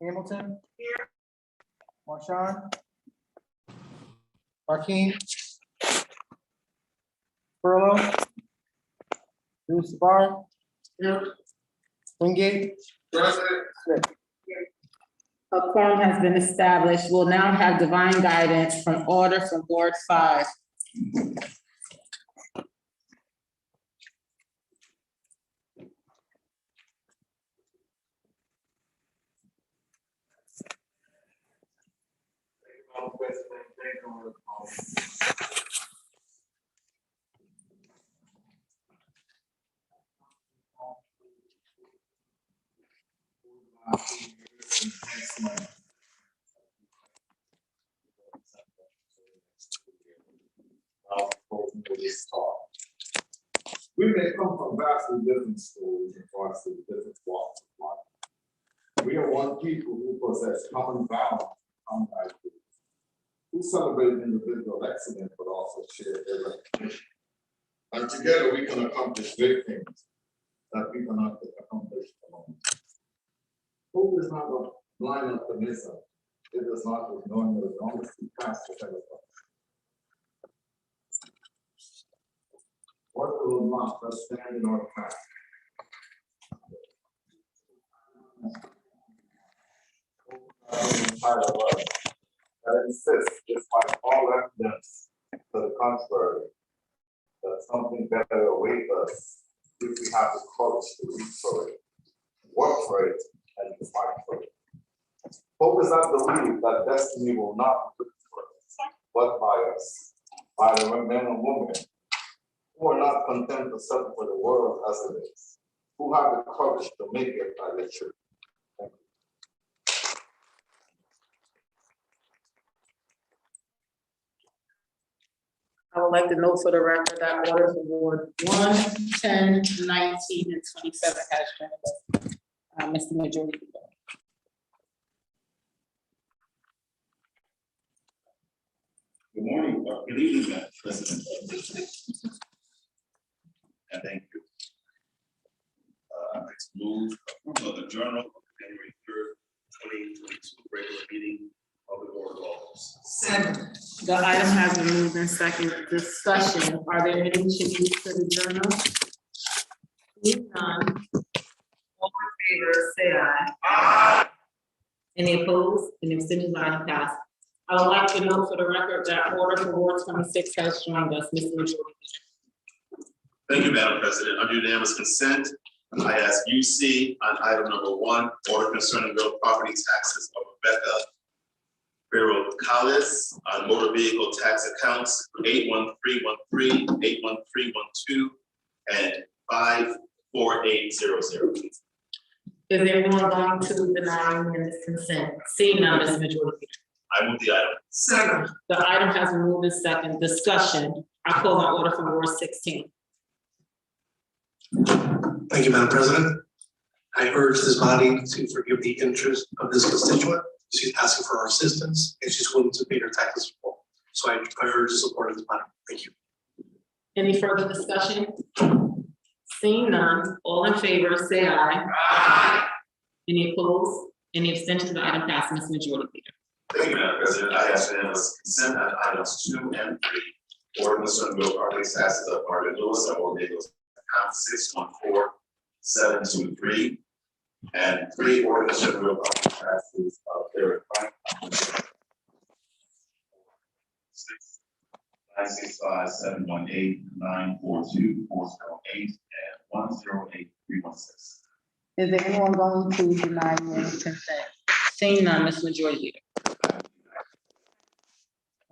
Hamilton. Here. Marchand. Marquis. Furlow. Sabar. Here. Wingate. Smith. A quorum has been established. We'll now have divine guidance from order from Ward 5. We may come from vastly different schools and vastly different walks of life. We are one people who possess common values, common ideas, who celebrate individual excellence, but also share their recognition. And together we can accomplish great things that we cannot accomplish alone. Hope is not a blind optimism. It is not ignoring the honesty past ahead of us. What will not us stand in our path? Inside of us that insists, despite all evidence to the contrary, that something better awaits us if we have the courage to reach for it, work for it, and to fight for it. Hope is not belief that destiny will not be for us, but by us, by the men and women who are not content to settle for the world as it is, who have the courage to make it as it should. Thank you. I would like to note for the record that orders of Ward 1, 10, 19, and 27 has been Mr. Majority Leader. Good morning, or good evening, Madam President. And thank you. I'd like to move approval of the journal of January 3rd, 2022 regular meeting of the Board of Aldermen. Second. The item has been moved in second. Discussion. Are there any changes to the journal? Seeing none. All in favor, say aye. Aye. Any opposed? Any abstentions? Item passed. I would like to note for the record that order for Ward 26 has joined us, Mr. Majority Leader. Thank you, Madam President. Under unanimous consent, I ask UC on item number 1, order concerning real property taxes of Rebecca Barrow Collis on motor vehicle tax accounts 81313, 81312, and 54800. Is there anyone going to deny unanimous consent? Seeing none, Mr. Majority Leader. I move the item. Second. The item has been moved in second. Discussion. I call on order for Ward 16. Thank you, Madam President. I urge this body to forgive the interest of this constituent. She's asking for our assistance and she's willing to pay her taxes for. So I urge the support of this body. Thank you. Any further discussion? Seeing none, all in favor, say aye. Aye. Any opposed? Any abstentions? The item passes, Mr. Majority Leader. Thank you, Madam President. I ask unanimous consent on items 2 and 3. Order concerning real property taxes of Margaret Lewis and motor vehicles account 614723, and 3 order concerning real property taxes of Derek Frank 965 718 942 408 and 108316. Is there anyone going to deny unanimous consent? Seeing none, Mr. Majority Leader.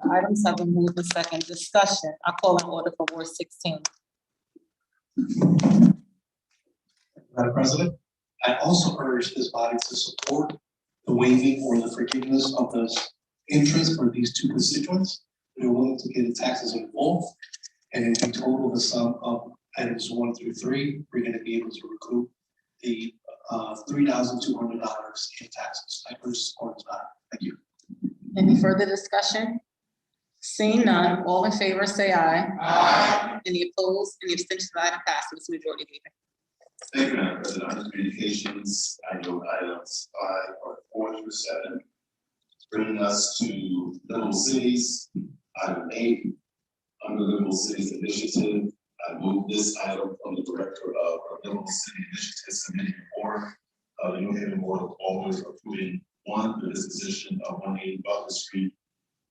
The items have been moved in second. Discussion. I call on order for Ward 16. Madam President, I also urge this body to support the waiving or the forgiveness of the interest for these 2 constituents who are willing to pay the taxes in full. And in total, the sum of items 1 through 3, we're going to be able to recoup the $3,200 in taxes. I urge support of that. Thank you. Any further discussion? Seeing none, all in favor say aye. Aye. Any opposed? Any abstentions? The item passes, Mr. Majority Leader. Thank you, Madam President. Under communications, I know items 5 or 4 through 7. Bringing us to Livable Cities, item 8. Under Livable Cities Initiative, I move this item from the Director of our Livable City Initiative Submitting Report of the New Haven Board of Aldermen approving 1, the disposition of 180 Butler Street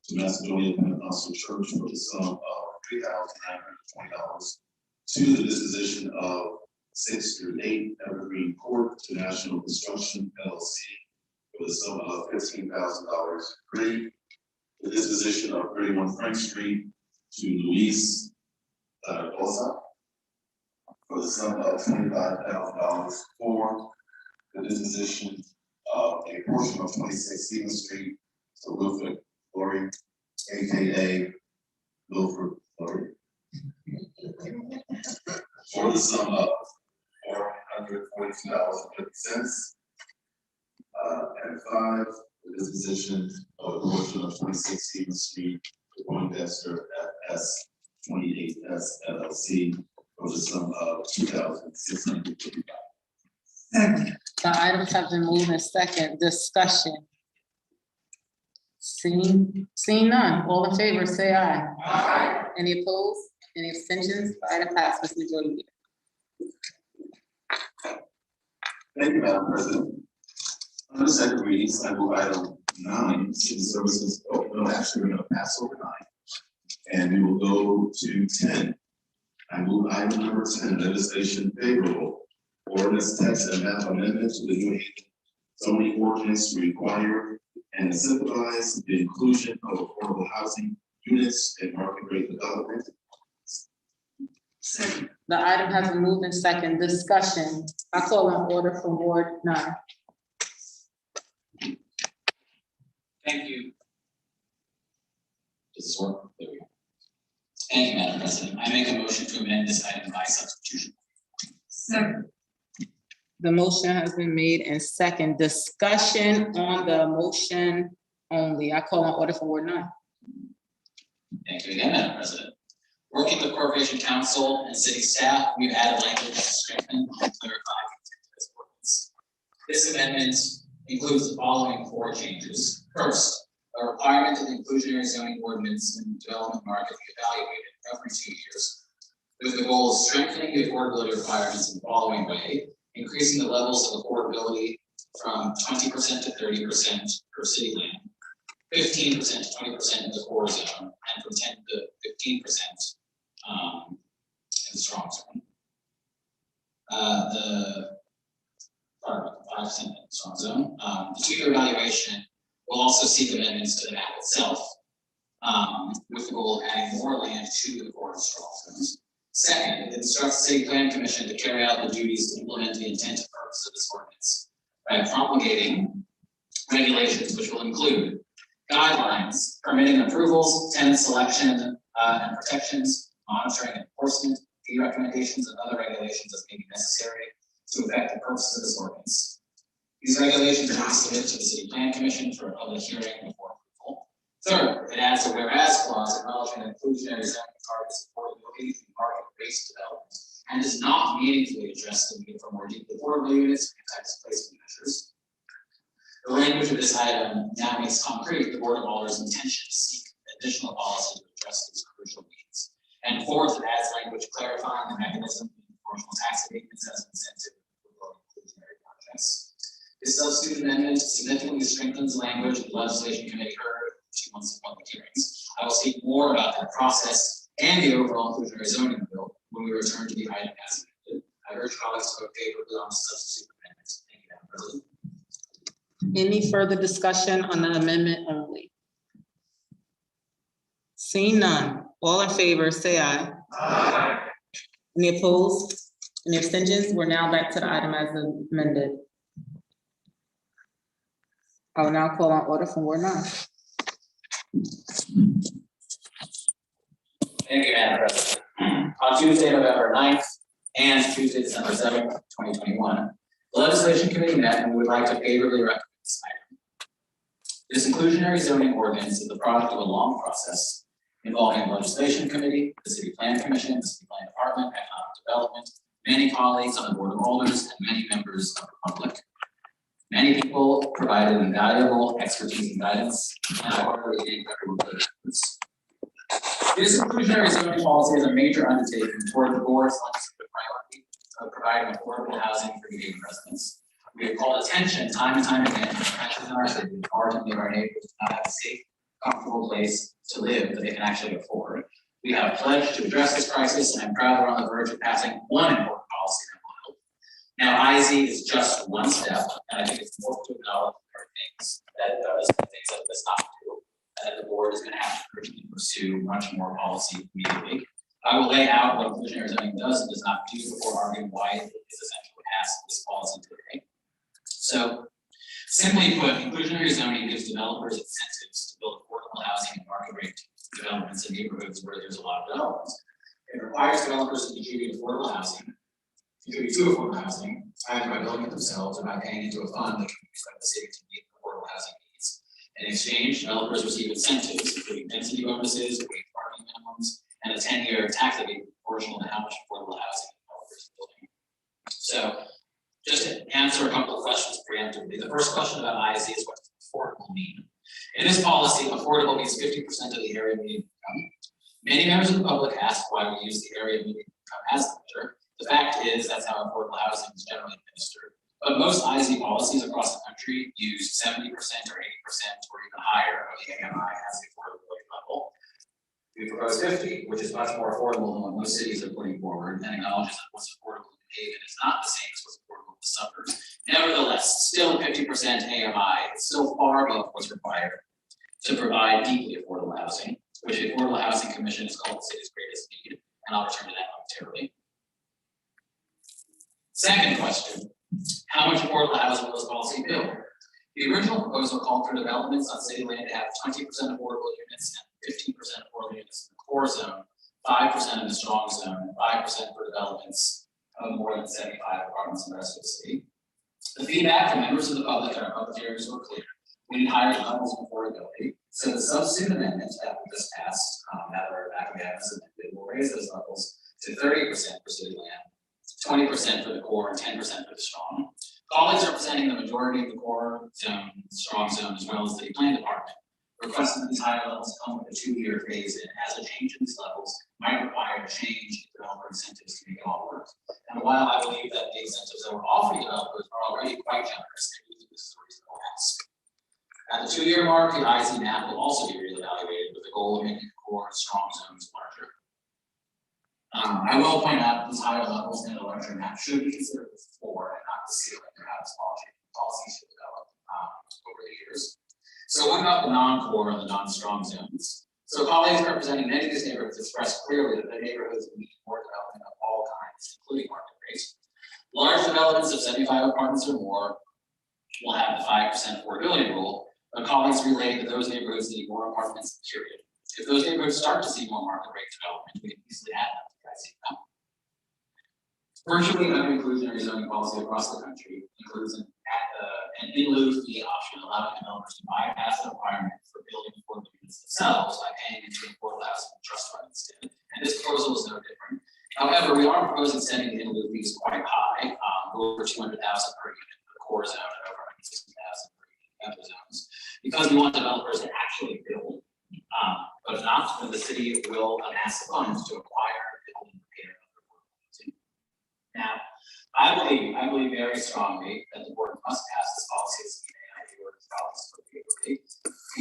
to Macedonia Pentecostal Church for the sum of $3,920. 2, the disposition of 6 through 8 Evergreen Court to National Construction LLC for the sum of $15,000. 3, the disposition of 31 Frank Street to Luis Bosa for the sum of $25,000. 4, the disposition of a portion of 26 Stevens Street to Wilfred Flory, AKA Wilfred Flory, for the sum of $442.50. And 5, the disposition of a portion of 26 Stevens Street to Poindexter FS 28S LLC for the sum of $2,655. The items have been moved in second. Discussion. Seeing none. All in favor, say aye. Aye. Any opposed? Any abstentions? The item passes majority leader. Thank you, Madam President. On the second readings, I move item 9, city services. Oh, no, actually, we're gonna pass over 9. And we will go to 10. I move item number 10, legislation favorable. Ordinance text and map amendment to the New Haven zoning ordinance to require and incentivize the inclusion of affordable housing units in market rate development. The item has been moved in second. Discussion. I call on order from Ward 9. Thank you. Does this work? There we go. Thank you, Madam President. I make a motion to amend this item by substitution. Second. The motion has been made in second. Discussion on the motion only. I call on order from Ward 9. Thank you again, Madam President. Working with Corporation Council and city staff, we've added language to strengthen and clarify this ordinance. This amendment includes the following 4 changes. First, a requirement that the inclusionary zoning ordinance and development market be evaluated every 2 years, with the goal of strengthening the affordability requirements in the following way: increasing the levels of affordability from 20% to 30% for city land, 15% to 20% in the core zone, and from 10 to 15% in the strong zone. The 5% in the strong zone. The 2-year evaluation will also seek amendments to the map itself, with the goal of adding more land to the core strong zones. Second, it instructs the City Plan Commission to carry out the duties to implement the intent and purpose of this ordinance by promulgating regulations which will include guidelines permitting approvals, tenant selection and protections, monitoring and enforcement, fee recommendations, and other regulations as may be necessary to effect the purposes of this ordinance. These regulations are now submitted to the City Plan Commission for a public hearing before approval. Third, it adds a whereas clause acknowledging that inclusionary zoning targets support located in market-based development and does not meaningfully address the need for more deeply affordable units and tax placement measures. The language of this item now makes concrete the Board of Alder's intention to seek additional policy to address these crucial needs. And fourth, it adds language clarifying the mechanism of proportional tax abatements as an incentive for inclusionary projects. This substitute amendment significantly strengthens language the legislation committee heard 2 months of public hearings. I will speak more about that process and the overall inclusionary zoning bill when we return to the item as amended. I urge colleagues to vote favorably on the substitute amendment. Thank you, Madam President. Any further discussion on the amendment only? Seeing none. All in favor, say aye. Aye. Any opposed? Any abstentions? We're now back to the item as amended. I will now call on order from Ward 9. Thank you, Madam President. On Tuesday, November 9th and Tuesday, December 7th, 2021, the Legislation Committee met and we would like to favorably recommend this item. This inclusionary zoning ordinance is the product of a long process involving the Legislation Committee, the City Plan Commission, the City Plan Department, Economic Development, many colleagues on the Board of Alders, and many members of the public. Many people provided invaluable expertise and guidance, and I heartily thank everyone for their efforts. This inclusionary zoning policy is a major undertaking toward the board's legislative priority of providing affordable housing for New Haven residents. We have called attention time and time again to the pressures in our city that are to make our neighbors not have a safe, comfortable place to live that they can actually afford. We have pledged to address this crisis, and I'm proud we're on the verge of passing one important policy that will help. Now, IZ is just one step, and I think it's important to acknowledge there are things that it does and things that it does not do, and that the board is going to have to urgently pursue much more policy immediately. I will lay out what inclusionary zoning does and does not do before arguing why it is essential to pass this policy today. So, simply put, inclusionary zoning gives developers incentives to build affordable housing and market rate developments in neighborhoods where there's a lot of development. It requires developers to contribute to affordable housing, either by building it themselves or by paying into a fund that can be used by the city to meet affordable housing needs. In exchange, developers receive incentives, including density bonuses, wage parking minimums, and a 10-year tax abatement proportional to how much affordable housing developers are building. So, just to answer a couple of questions preemptively, the first question about IZ is what does affordable mean? In this policy, affordable means 50% of the area median income. Many members of the public ask why we use the area median income as the measure. The fact is that's how affordable housing is generally administered. But most IZ policies across the country use 70% or 80% or even higher of the AMI as the affordability level. We propose 50, which is much more affordable than what most cities are putting forward, and acknowledges that what's affordable in Haven is not the same as what's affordable in the suburbs. Nevertheless, still 50% AMI is still far above what's required to provide deeply affordable housing, which the Affordable Housing Commission has called the city's greatest need, and I'll return to that momentarily. Second question, how much affordable housing will this policy build? The original proposal called for developments on city land to have 20% affordable units and 15% affordable units in the core zone, 5% in the strong zone, and 5% for developments of more than 75 apartments in the rest of the city. The feedback from members of the public at our public hearings were clear. We need higher levels of affordability. So the substitute amendment that we just passed, that are back again as amended, will raise those levels to 30% for city land, 20% for the core, and 10% for the strong. Colleagues representing the majority of the core zone, strong zone, as well as the plan department, requested that these higher levels come with a 2-year phase-in, as a change in these levels might require a change in developer incentives to make it all work. And while I believe that the incentives that we're offering developers are already quite generous, I do think this is a reasonable ask. At the 2-year mark, the IZ map will also be reevaluated with the goal of making the core and strong zones larger. I will point out these higher levels in a larger map should be considered the floor and not the ceiling for how this policy should develop over the years. So what about the non-core and the non-strong zones? So colleagues representing many of these neighborhoods expressed clearly that the neighborhoods need more development of all kinds, including market rates. Large developments of 75 apartments or more will have the 5% affordability rule, but colleagues relayed that those neighborhoods need more apartments, period. If those neighborhoods start to see more market rate development, we can easily add them to the IZ map. Virtually every inclusionary zoning policy across the country includes an in lieu fee option, allowing developers to bypass the requirement for building affordable units themselves by paying into an affordable housing trust fund instead. And this proposal is no different. However, we are proposing setting the in lieu fees quite high, over $200,000 per unit for the core zone and over $160,000 per unit in other zones, because we want developers to actually build. But if not, then the city will amass funds to acquire, build, and repair other affordable housing. Now, I believe very strongly that the board must pass this policy as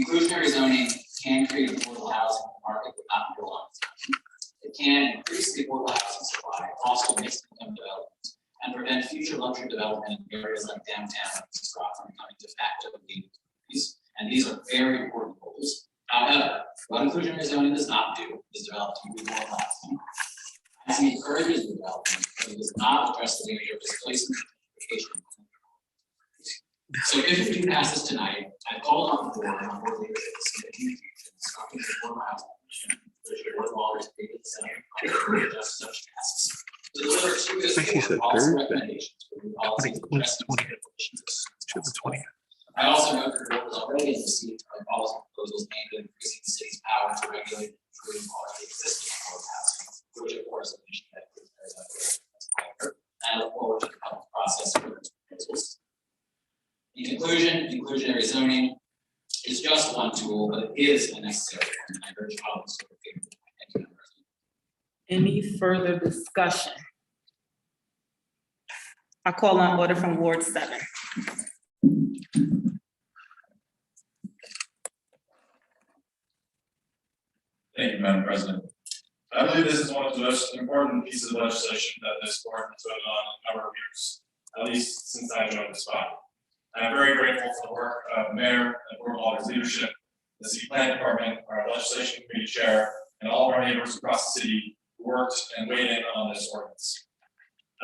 inclusionary zoning can create affordable housing in the market but not build on its own. It can increase the affordable housing supply, foster mixed income development, and prevent future luxury development in areas like downtown and East Rock from becoming de facto gated communities. And these are very important goals. However, what inclusionary zoning does not do is develop more housing. As it encourages development, but it does not address the danger of displacement and gentrification. So if we do pass this tonight, I've called on the board and on board leadership to see the communications, the Affordable Housing Commission, which will always be the Senate, just such tasks. To deliver to this board policy recommendations for new policies to address the conditions. I also note that the board has already received policy proposals aimed at increasing the city's power to regulate and improve already existing affordable housing, which of course is an issue that is very necessary, and I urge colleagues to vote favorably. Thank you, Madam President. Any further discussion? I call on order from Ward 7. Thank you, Madam President. I believe this is one of the most important pieces of legislation that this board has voted on in a number of years, at least since I joined this body. I'm very grateful for the work of the mayor and board of alder's leadership, the city planning department, our legislation committee chair, and all of our neighbors across the city who worked and weighed in on this ordinance.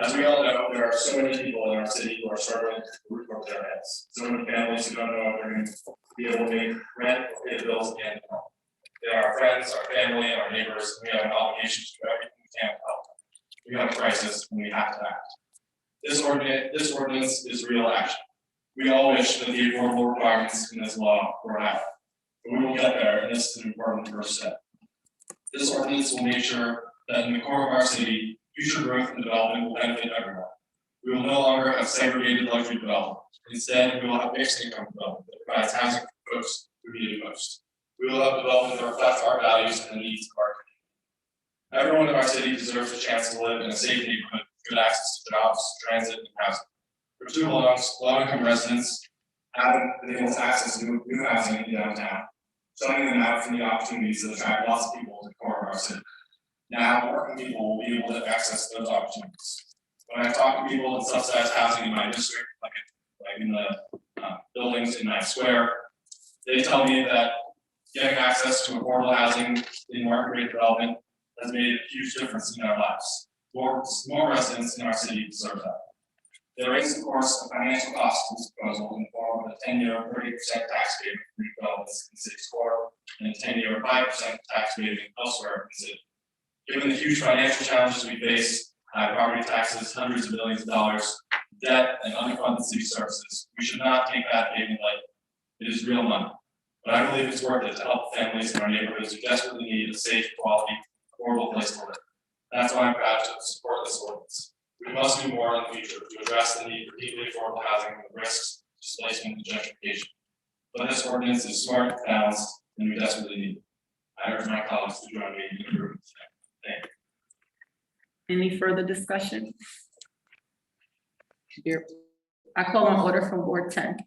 As we all know, there are so many people in our city who are struggling to keep the roof over their heads. So many families who don't know if they're going to be able to make rent or pay the bills at the end of the month. They are our friends, our family, and our neighbors, and we have an obligation to do everything we can to help them. We have a crisis and we have to act. This ordinance is real action. We all wish that the affordable requirements in this law were out, but we will get there, and this is an important first step. This ordinance will make sure that in the core of our city, future growth and development will benefit everyone. We will no longer have segregated luxury development. Instead, we will have mixed income development that provides housing for folks who need it most. We will have development that reflects our values and the needs of our community. Everyone in our city deserves a chance to live in a safe neighborhood with good access to jobs, transit, and housing. For too long, low-income residents haven't been able to access new housing in downtown, shutting them out from the opportunities that attract lots of people to the core of our city. Now, working people will be able to access those opportunities. When I talk to people in subsidized housing in my district, like in the buildings in Ninth Square, they tell me that getting access to affordable housing in market rate development has made a huge difference in their lives. More residents in our city deserve that. There is, of course, a financial cost to this proposal in the form of a 10-year 30% tax saving for redevelopments in city's core and a 10-year 5% tax saving elsewhere in the city. Given the huge financial challenges we face, high property taxes, hundreds of millions of dollars, debt, and underfunded city services, we should not take that payment lightly. It is real money. But I believe it's worth it to help families in our neighborhoods who desperately need a safe, quality, affordable place to live. That's why I'm proud to support this ordinance. We must do more in the future to address the need for deeply affordable housing with risks, displacement, and gentrification. But this ordinance is smart, balanced, and we desperately need it. I urge my colleagues to join me in approving today. Thank you. Any further discussion? Here. I call on order from Ward 10.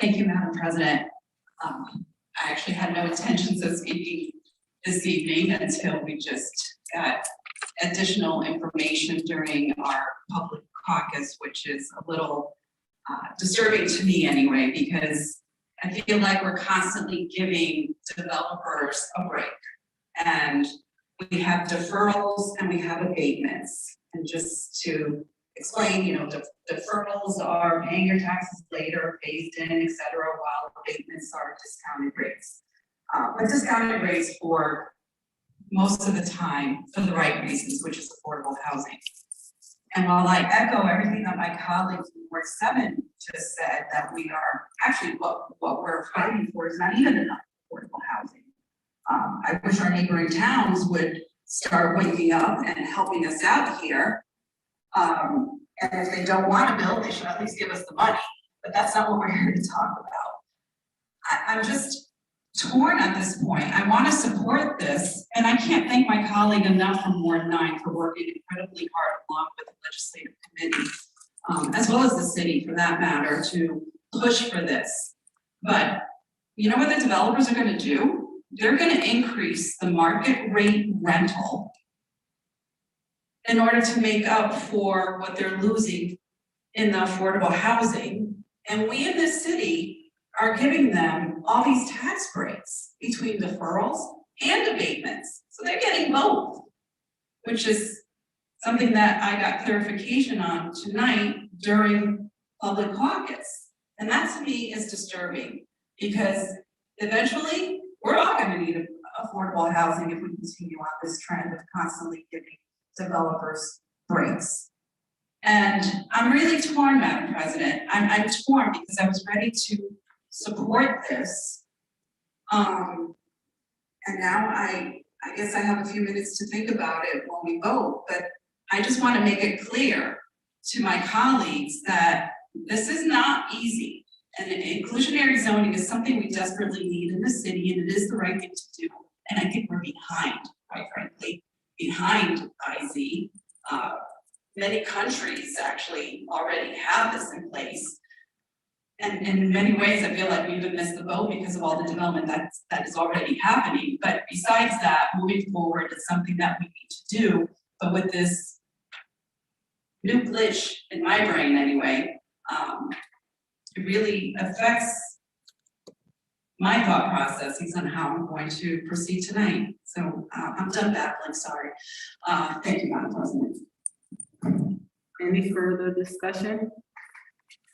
Thank you, Madam President. I actually had no intentions of speaking this evening until we just got additional information during our public caucus, which is a little disturbing to me anyway, because I feel like we're constantly giving developers a break. And we have deferrals and we have abatements. And just to explain, deferrals are paying your taxes later, phased in, et cetera, while abatements are discounted rates. But discounted rates for most of the time for the right reasons, which is affordable housing. And while I echo everything that my colleagues in Ward 7 just said, that we are actually what we're fighting for is not even enough affordable housing. I wish our neighboring towns would start waking up and helping us out here. And if they don't want to build, they should at least give us the money. But that's not what we're here to talk about. I'm just torn at this point. I want to support this, and I can't thank my colleague enough from Ward 9 for working incredibly hard along with the legislative committee, as well as the city for that matter, to push for this. But you know what the developers are going to do? They're going to increase the market rate rental in order to make up for what they're losing in the affordable housing. And we in this city are giving them all these tax breaks between deferrals and abatements. So they're getting both, which is something that I got clarification on tonight during public caucus. And that to me is disturbing, because eventually we're all going to need affordable housing if we continue on this trend of constantly giving developers breaks. And I'm really torn, Madam President. I'm torn because I was ready to support this. And now I guess I have a few minutes to think about it when we vote, but I just want to make it clear to my colleagues that this is not easy. And inclusionary zoning is something we desperately need in the city, and it is the right thing to do. And I think we're behind, quite frankly, behind IZ. Many countries actually already have this in place. And in many ways, I feel like we even missed the boat because of all the development that is already happening. But besides that, moving forward is something that we need to do. But with this new glitch in my brain anyway, it really affects my thought processes on how I'm going to proceed tonight. So I'm done babbling, sorry. Thank you, Madam President. Any further discussion?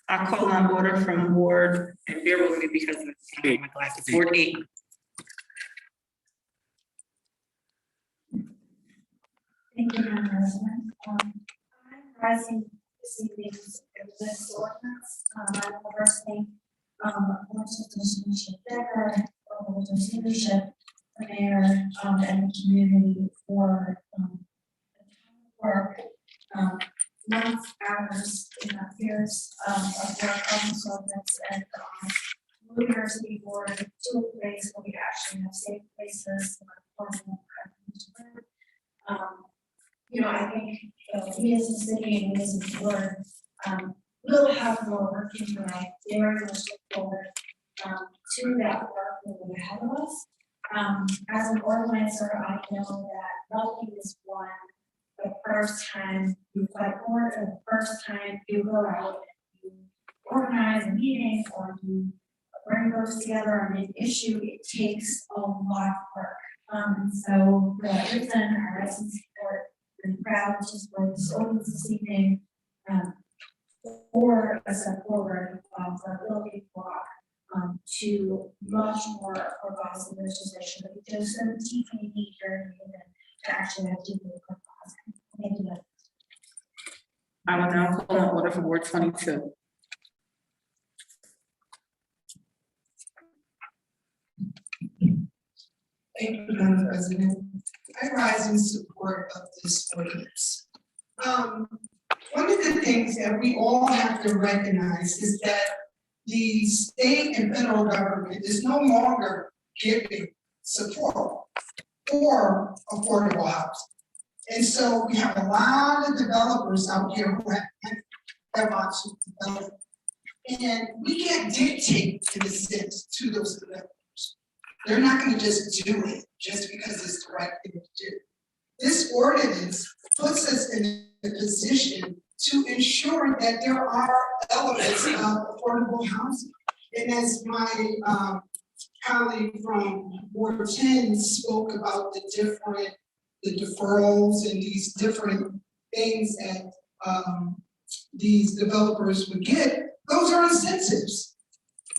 I'll call on order from Ward, and bear with me because of my glasses, Ward 8. Thank you, Madam President. I'm rising this evening with this ordinance. I'm reversing, Commissioner Decker, leadership, the mayor, and the community for, work, months, hours, years, of work on this ordinance and, moving our city board to a place where we actually have safe places, you know, I think we as a city and we as a board will have more work to do. I very much look forward to that work moving ahead of us. As an organizer, I know that nothing is won the first time you fight for it, or the first time you go out and you organize a meeting or you bring those together on an issue. It takes a lot of work. So for that reason, our residents support and proud to support this ordinance this evening for a step forward for a building block to much more robust legislation that we just so deeply need here to actually have deeply robust. Thank you. I will now call on order for Ward 22. Thank you, Madam President. I rise in support of this ordinance. One of the things that we all have to recognize is that the state and federal government is no longer giving support for affordable housing. And so we have a lot of developers out here who have money that want to develop. And we can't dictate, in a sense, to those developers. They're not going to just do it just because it's the right thing to do. This ordinance puts us in a position to ensure that there are elements of affordable housing. And as my colleague from Ward 10 spoke about the deferrals and these different things that these developers would get, those are incentives.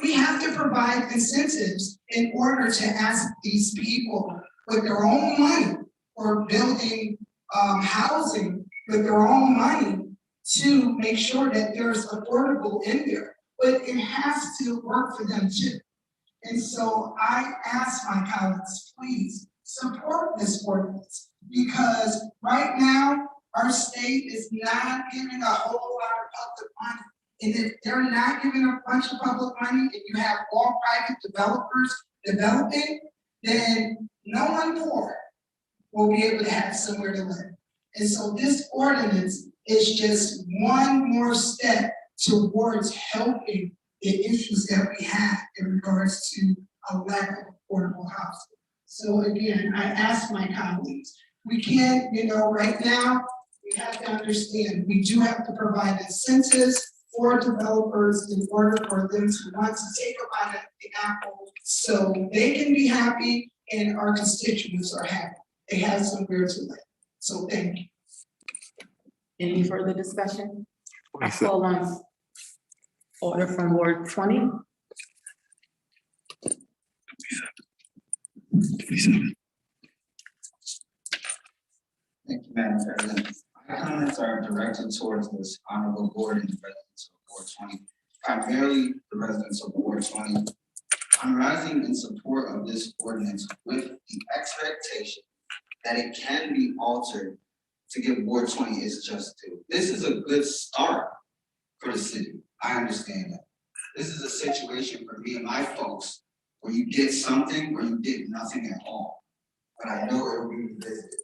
We have to provide incentives in order to ask these people with their own money or building housing with their own money to make sure that there's affordable in there, but it has to work for them too. And so I ask my colleagues, please support this ordinance, because right now our state is not giving a whole lot of public money. And if they're not giving a bunch of public money and you have all private developers developing, then no one poor will be able to have somewhere to live. And so this ordinance is just one more step towards helping the issues that we have in regards to a lack of affordable housing. So again, I ask my colleagues, we can't, right now, we have to understand, we do have to provide incentives for developers in order for them to want to take a bite at the apple so they can be happy and our constituents are happy. They have somewhere to live. So thank you. Any further discussion? I call on order from Ward 20. Thank you, Madam President. My comments are directed towards this honorable board and the residents of Ward 20, primarily the residents of Ward 20. I'm rising in support of this ordinance with the expectation that it can be altered to give Ward 20 its just due. This is a good start for the city. I understand that. This is a situation for me and my folks where you did something or you did nothing at all. But I know it will be revisited.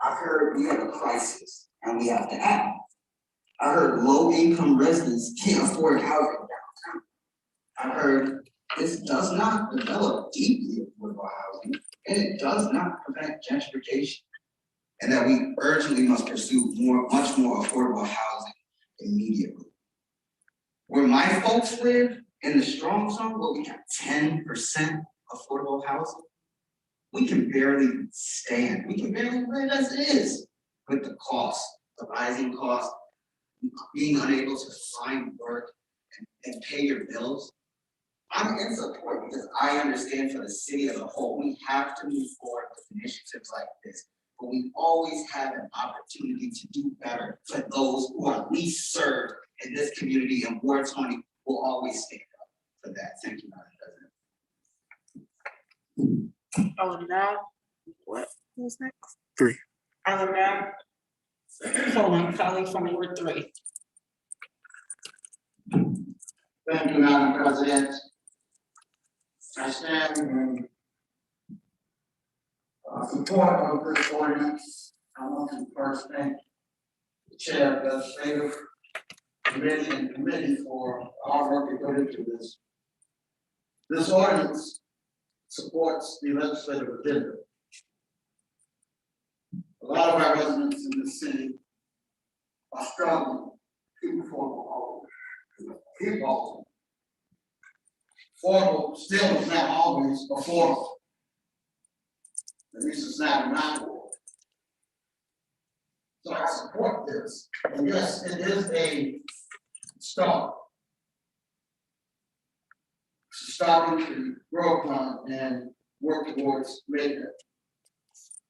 I heard we have a crisis and we have to act. I heard low-income residents can't afford housing downtown. I heard this does not develop deeply affordable housing, and it does not prevent gentrification. And that we urgently must pursue much more affordable housing immediately. Where my folks live, in the strong zone, where we have 10% affordable housing, we can barely stand, we can barely live as it is with the cost, the rising cost, being unable to find work and pay your bills. I'm in support because I understand for the city as a whole, we have to move forward with initiatives like this. But we always have an opportunity to do better for those who are least served in this community, and Ward 20 will always stand up for that. Thank you, Madam President. I will now, what, who's next? 3. I will now call on colleague from Ward 3. Thank you, Madam President. I stand in support of this ordinance. I want to first thank the chair of the legislative committee and committee for our work they put into this. This ordinance supports the legislative agenda. A lot of our residents in this city are struggling to afford people. Affordable still is not always affordable. At least it's not in my world. So I support this. And yes, it is a start. Starting to grow upon and work towards making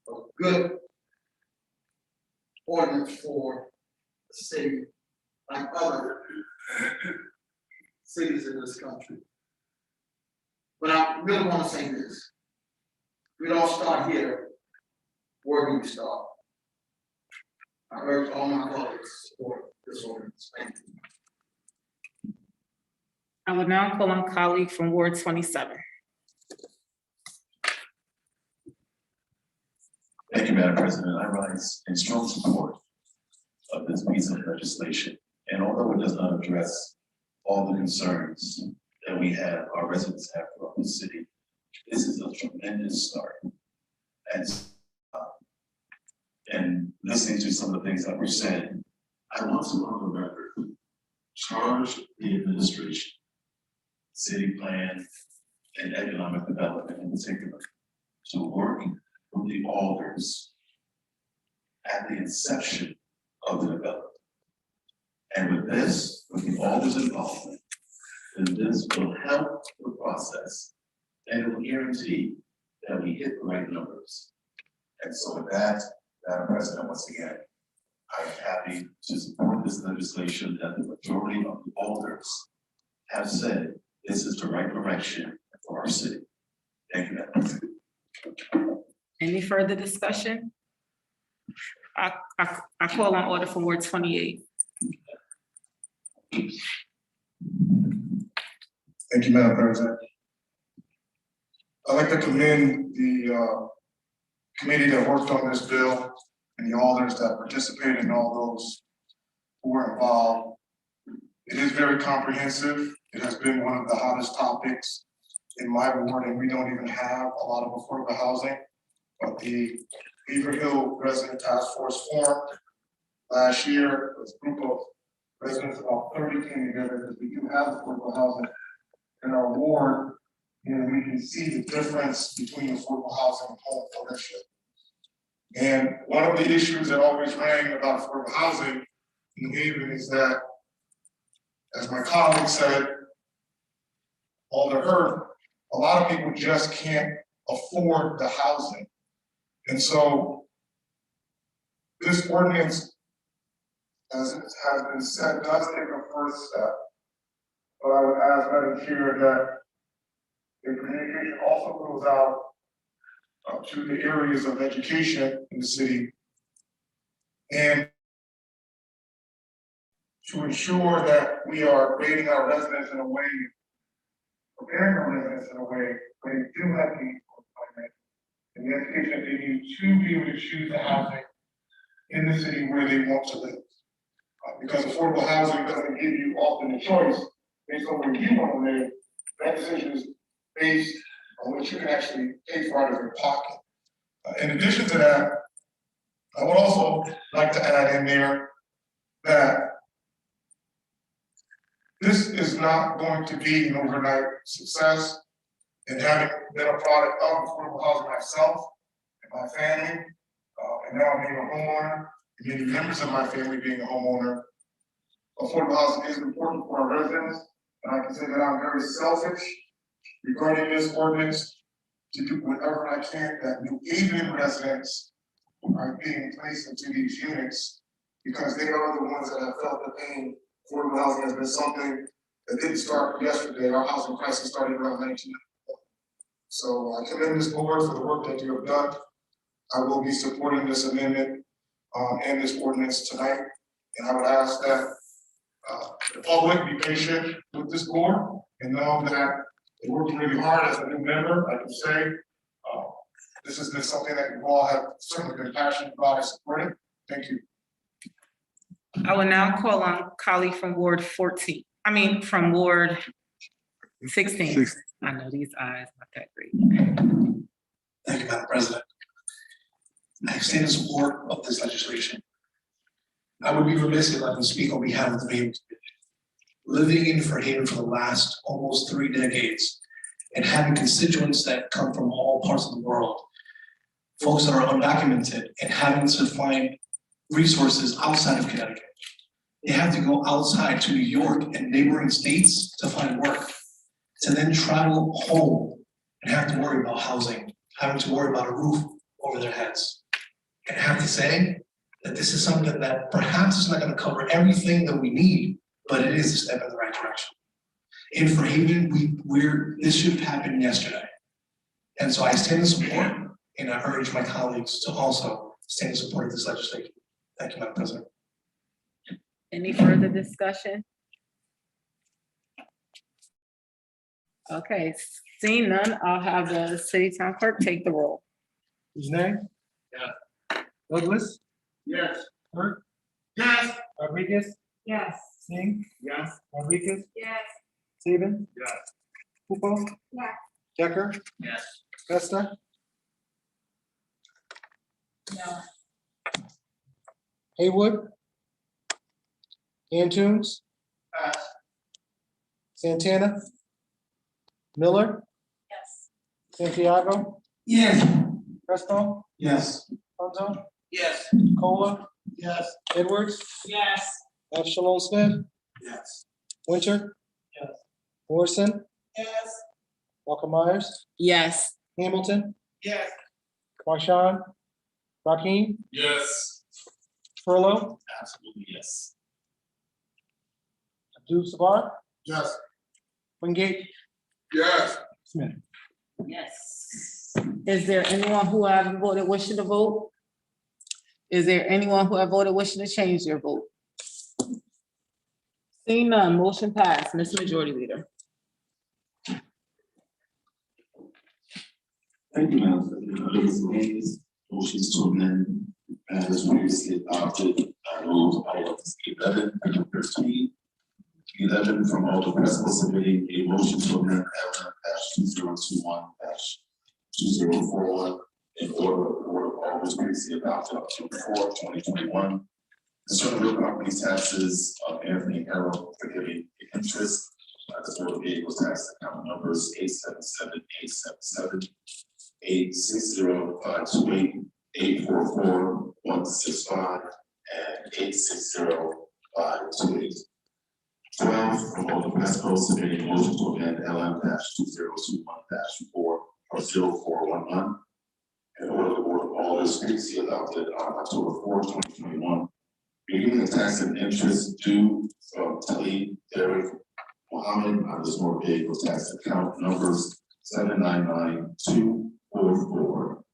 a good ordinance for the city like other cities in this country. But I really want to say this. We don't start here. Where do we start? I urge all my colleagues to support this ordinance. Thank you. I will now call on colleague from Ward 27. Thank you, Madam President. I rise in strong support of this piece of legislation. And although it does not address all the concerns that we have, our residents have throughout the city, this is a tremendous start. And listening to some of the things that were said, I want to on the record charge the administration, city plan, and economic development in particular, to work with the alders at the inception of the development. And with this, with the alders' involvement, then this will help the process and it will guarantee that we hit the right numbers. And so with that, Madam President, once again, I am happy to support this legislation that the majority of the alders have said this is the right direction for our city. Thank you, Madam President. Any further discussion? I call on order for Ward 28. Thank you, Madam President. I'd like to commend the committee that worked on this bill and the alders that participated and all those who were involved. It is very comprehensive. It has been one of the hottest topics in my ward, and we don't even have a lot of affordable housing. But the Beaver Hill Resident Task Force formed last year. It was a group of residents, about 30 came together, because we do have affordable housing in our ward, and we can see the difference between affordable housing and home ownership. And one of the issues that always rang about affordable housing in New Haven is that, as my colleague said, Alder Hurd, a lot of people just can't afford the housing. And so this ordinance, as it has been said, does take a first step. But I would ask Madam Chair that the communication also goes out to the areas of education in the city and to ensure that we are rating our residents in a way, preparing our residents in a way where they do have need for employment and the education that they need to be able to choose the housing in the city where they want to live. Because affordable housing doesn't give you often a choice based on where you want to live. That decision is based on what you can actually pay for out of your pocket. In addition to that, I would also like to add in there that this is not going to be an overnight success. And having been a product of affordable housing myself and my family, and now being a homeowner, and many members of my family being a homeowner, affordable housing is important for our residents. And I can say that I'm very selfish regarding this ordinance to do whatever I can that New Haven residents are being placed into these units because they are the ones that have felt the pain. Affordable housing has been something that didn't start yesterday. Our housing crisis started around 1994. So I commend this board for the work that you have done. I will be supporting this amendment and this ordinance tonight. And I would ask that the public be patient with this board and know that they worked really hard. As a new member, I can say this has been something that you all have certainly been passionate about and supported. Thank you. I will now call on colleague from Ward 14, from Ward 16. I know these eyes not that great. Thank you, Madam President. I extend support of this legislation. I would be remiss if I didn't speak on behalf of the Fairhaven community. Living in Fairhaven for the last almost 3 decades and having constituents that come from all parts of the world, folks that are undocumented and having to find resources outside of Connecticut. They have to go outside to New York and neighboring states to find work, to then travel home and have to worry about housing, having to worry about a roof over their heads. And I have to say that this is something that perhaps is not going to cover everything that we need, but it is a step in the right direction. In Fairhaven, this should have happened yesterday. And so I stand in support, and I urge my colleagues to also stand in support of this legislation. Thank you, Madam President. Any further discussion? Okay, seeing none, I'll have the city town clerk take the roll. Uznay. Yeah. Douglas. Yes. Hurt. Yes. Rodriguez. Yes. Singh. Yes. Rodriguez. Yes. Saban. Yes. Pupo. Yes. Decker. Yes. Vesta. No. Haywood. Antunes. Yes. Santana. Miller. Yes. Santiago. Yes. Presto. Yes. Ponzo. Yes. Cola. Yes. Edwards. Yes. Absalom Smith. Yes. Winter. Yes. Morrison. Yes. Walker Myers. Yes. Hamilton. Yes. Marshawn. Rakeem. Yes. Furlow. Absolutely, yes. Abdul Sabah. Yes. Wingate. Yes. Smith. Yes. Is there anyone who haven't voted wishing to vote? Is there anyone who have voted wishing to change their vote? Seeing none, motion passed. Ms. Majority Leader. Thank you, Madam President. Under miscellaneous motions to amend as previously adopted, I move items 11 and 13. 11 from Alderperson submitting a motion to amend L-2021-2041 in order of the Board of Aldermen previously adopted October 4, 2021. Concerning real property taxes of Anthony Harrell forgiving interest. The total vehicle tax account numbers 877-877, 860-528, 844-165, and 860-528. 12 from Alderperson submitting a motion to amend LM-2021-4 or 0411. In order the Board of Alders previously adopted on October 4, 2021, beginning the tax and interest due from Talib Derek Mohammed on this motor vehicle tax account numbers 799244.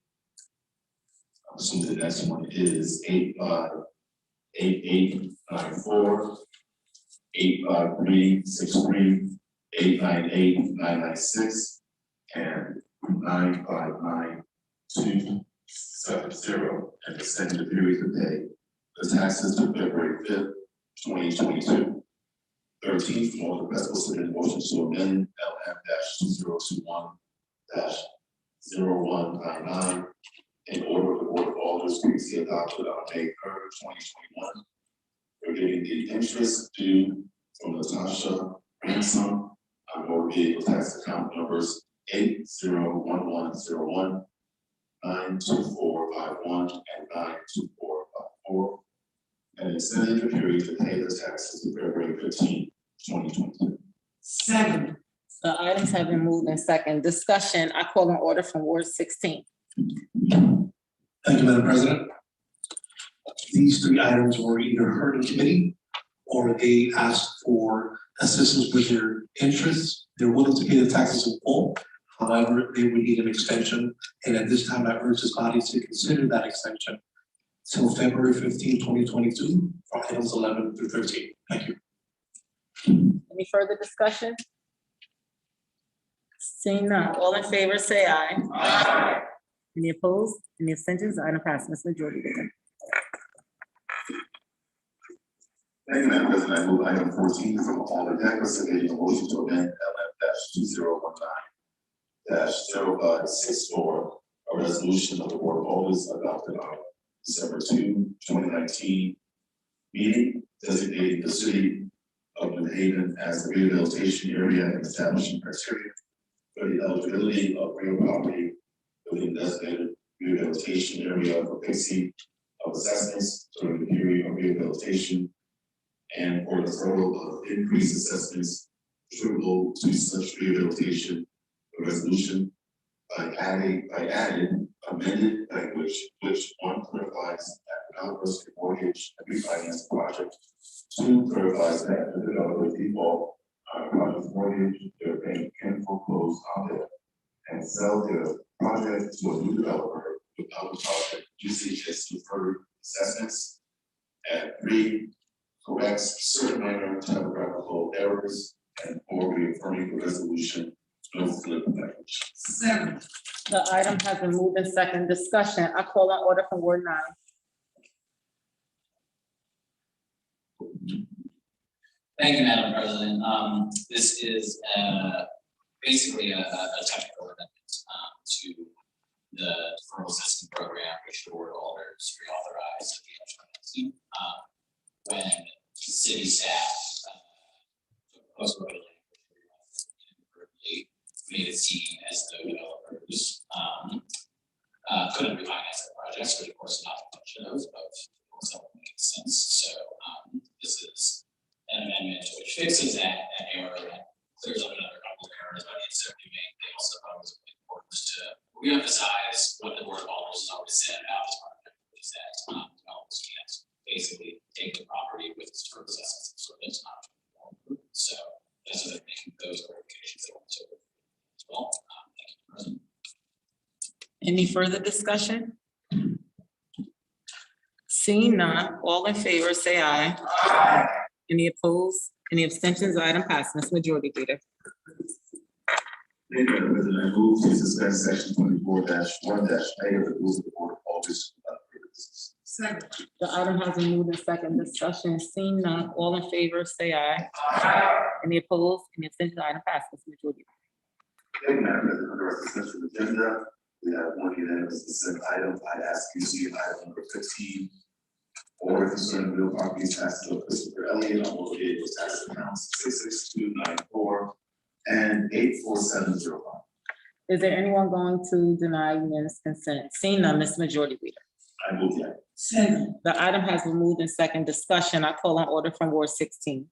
I'm assuming the next one is 858894, 85363, 898-996, and 959-270, and extending the period to pay the taxes to February 5th, 2022. 13, from all the rest, consider motion to amend LM-2021-0199 in order of the Board of Alder's previously adopted on May 3rd, 2021, forgiving the interest due from Natasha Ransom on motor vehicle tax account numbers 801101, 92451, and 92454, and extending the period to pay the taxes to February 15, 2022. Second. The items have been moved in second. Discussion, I call an order from Ward 16. Thank you, Madam President. These three items were either heard in committee or they asked for assistance with their interests. They're willing to pay the taxes in full. However, they would need an extension. And at this time, I urge this body to consider that extension till February 15, 2022, for items 11 through 13. Thank you. Any further discussion? Seeing none, all in favor, say aye. Aye. Any opposed? Any abstentions? Item passes. Ms. Majority Leader. Thank you, Madam President. I move item 14 from Alder Decker, submitting a motion to amend LM-2019-0564, a resolution of the Board of Alders adopted on December 2, 2019 meeting, designating the city of New Haven as the rehabilitation area and establishing criteria for the eligibility of real property within the designated rehabilitation area for fixing of assessments during the period of rehabilitation, and for the total of increased assessments attributable to such rehabilitation, the resolution by adding amended language, which one clarifies that the developer's mortgage and refinance project, two clarifies that the developer default on a project mortgage, their bank can foreclose on it and sell their project to a new developer without the project usage as deferred assessments. And three, corrects certain minor typographical errors, and four, reaffirming the resolution, no flip language. Second. The item has been moved in second. Discussion, I call an order from Ward 9. Thank you, Madam President. This is basically a technical amendment to the deferral assistance program, which the Board of Alders reauthorized at the end of 2019. When city staff made it seem as though developers couldn't refinance their projects, but of course not a bunch of those, but that makes sense. So this is an amendment which fixes that error and clears up another couple of errors, but it's certainly they also thought it was important to reemphasize what the Board of Alders has always said about this project, is that developers can't basically take the property with its first assets, so it's not. So that's what I think those clarifications they want to as well. Thank you, President. Any further discussion? Seeing none, all in favor, say aye. Aye. Any opposed? Any abstentions? Item passes. Ms. Majority Leader. Thank you, Madam President. I move to suspend section 24-1-A of the rules of the Board of Alders. Second. The item has been moved in second. Discussion, seeing none, all in favor, say aye. Aye. Any opposed? Any abstentions? Item passes. Ms. Majority Leader. Thank you, Madam President. Under our suspension agenda, we have one unanimous consent item. I ask you to see item number 15. Order concerning real property taxes of Christopher Elliott on motor vehicle tax accounts 66294 and 84705. Is there anyone going to deny unanimous consent? Seeing none, Ms. Majority Leader. I move the item. Second. The item has been moved in second. Discussion, I call on order from Ward 16.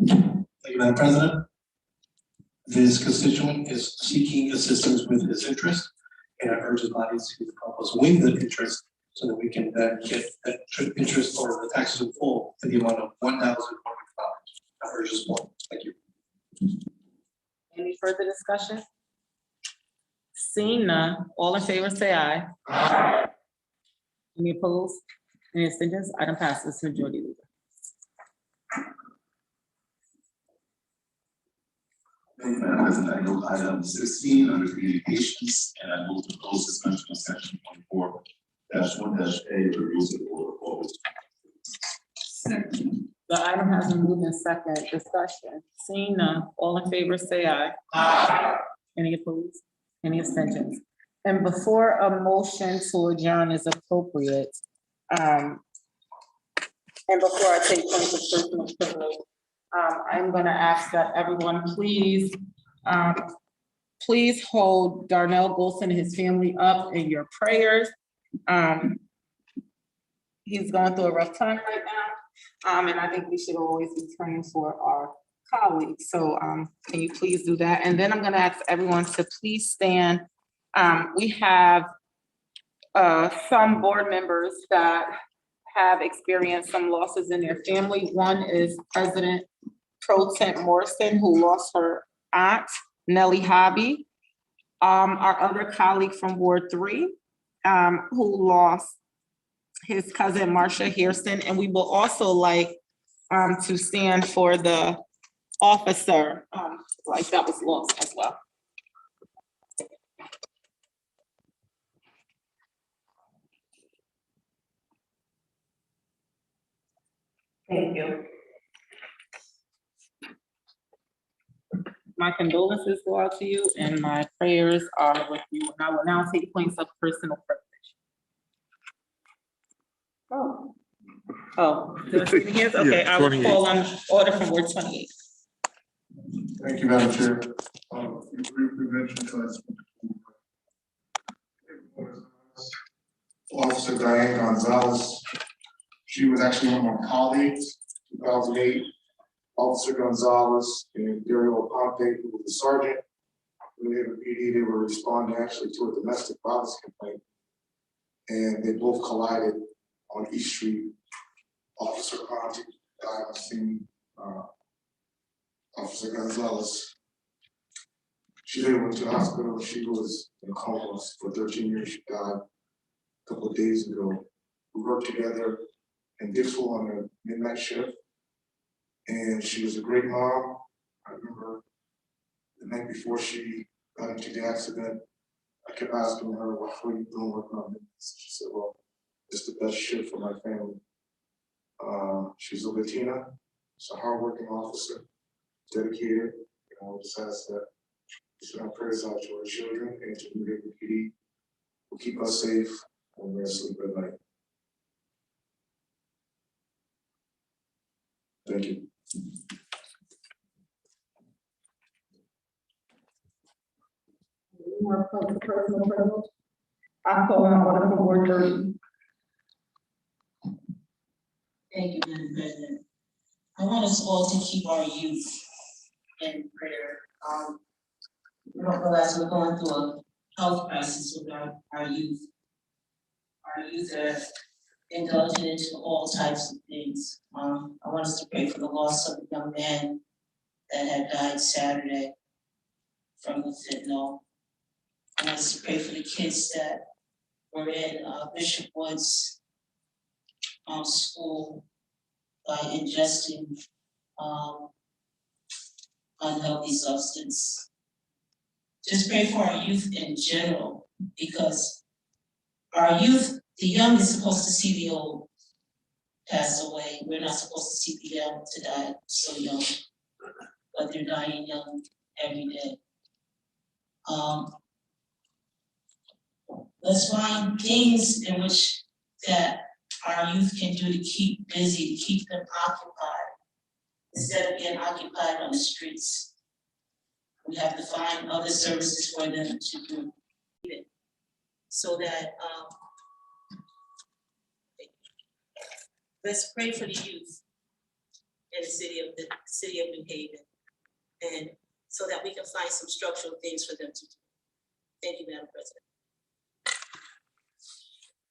Thank you, Madam President. This constituent is seeking assistance with his interest, and I urge the body to help us waive the interest so that we can then get that interest or the taxes in full in the amount of $1,100. I urge this one. Thank you. Any further discussion? Seeing none, all in favor say aye. Aye. Any opposed? Any abstentions? Item passes. Majority Leader. Thank you, Madam President. I move item 16 under communications, and I move to close suspension of section 24-1-A of the rules of order always. The item has been moved in second discussion. Seeing none, all in favor say aye. Any opposed? Any abstentions? And before a motion to adjourn is appropriate, and before I take points of personal privilege, I'm gonna ask that everyone please, please hold Darnell Golson and his family up in your prayers. He's going through a rough time right now. And I think we should always be praying for our colleagues. So can you please do that? And then I'm gonna ask everyone to please stand. We have some board members that have experienced some losses in their family. One is President Pro Tem Morrison, who lost her aunt, Nellie Hobby. Our other colleague from Ward 3, who lost his cousin Marsha Hairston, and we will also like to stand for the officer like that was lost as well. Thank you. My condolences go out to you, and my prayers are with you. And I will now take points of personal privilege. Yes, okay, I will call on order from Ward 28. Thank you, Madam Chair. You briefly mentioned to us Officer Diane Gonzalez. She was actually one of my colleagues, 2008. Officer Gonzalez and Dario Aponte, who was a sergeant. When they were PD, they were responding actually to a domestic violence complaint. And they both collided on East Street. Officer Aponte died on scene. Officer Gonzalez, she later went to the hospital. She was in a coma for 13 years. She died a couple of days ago. We worked together in Dixville on a midnight shift. And she was a great mom. I remember the night before she got into the accident, I kept asking her, what are you doing working on this? She said, well, it's the best shift for my family. She's a Latina, she's a hardworking officer, dedicated. Just ask that we send our prayers out to our children and to New Haven PD. Will keep us safe when we're asleep at night. Thank you. More personal privilege. I call on order from Ward 30. Thank you, Madam President. I want us all to keep our youth in prayer. We don't realize we're going through a health crisis with our youth. Our youth are indulging into all types of things. I want us to pray for the loss of a young man that had died Saturday from the fentanyl. I want us to pray for the kids that were in Bishop Woods school by ingesting unhealthy substance. Just pray for our youth in general, because our youth, the young is supposed to see the old pass away. We're not supposed to see the young to die so young, but they're dying young every day. Let's find things in which that our youth can do to keep busy, to keep them occupied, instead of being occupied on the streets. We have to find other services for them to do it, so that let's pray for the youth in the city of New Haven, and so that we can find some structural things for them to do. Thank you, Madam President.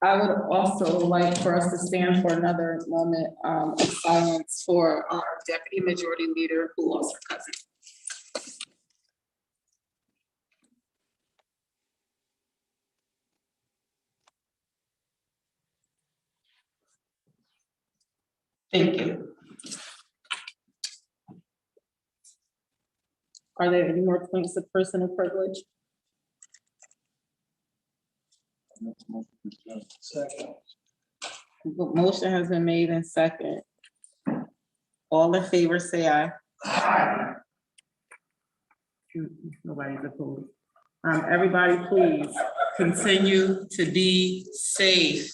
I would also like for us to stand for another moment of silence for our Deputy Majority Leader who lost her cousin. Thank you. Are there any more points of personal privilege? Second. Motion has been made and second. All in favor, say aye. Aye. Nobody's opposed. Everybody, please continue to be safe.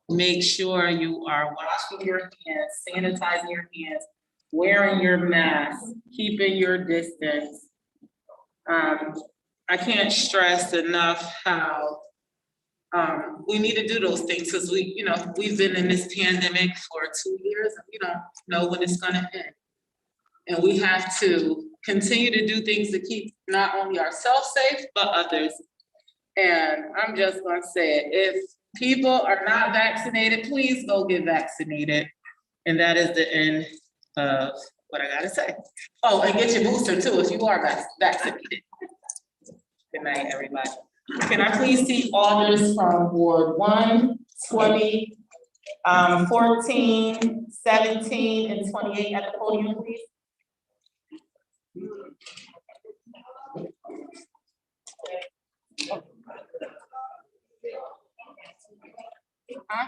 Make sure you are washing your hands, sanitizing your hands, wearing your mask, keeping your distance. I can't stress enough how we need to do those things because we've been in this pandemic for 2 years and we don't know when it's gonna end. And we have to continue to do things to keep not only ourselves safe, but others. And I'm just gonna say it, if people are not vaccinated, please go get vaccinated. And that is the end of what I gotta say. Oh, and get your booster too if you are vaccinated. Good night, everybody. Can I please see orders from Ward 1, 20, 14, 17, and 28 at the podium, please? Huh?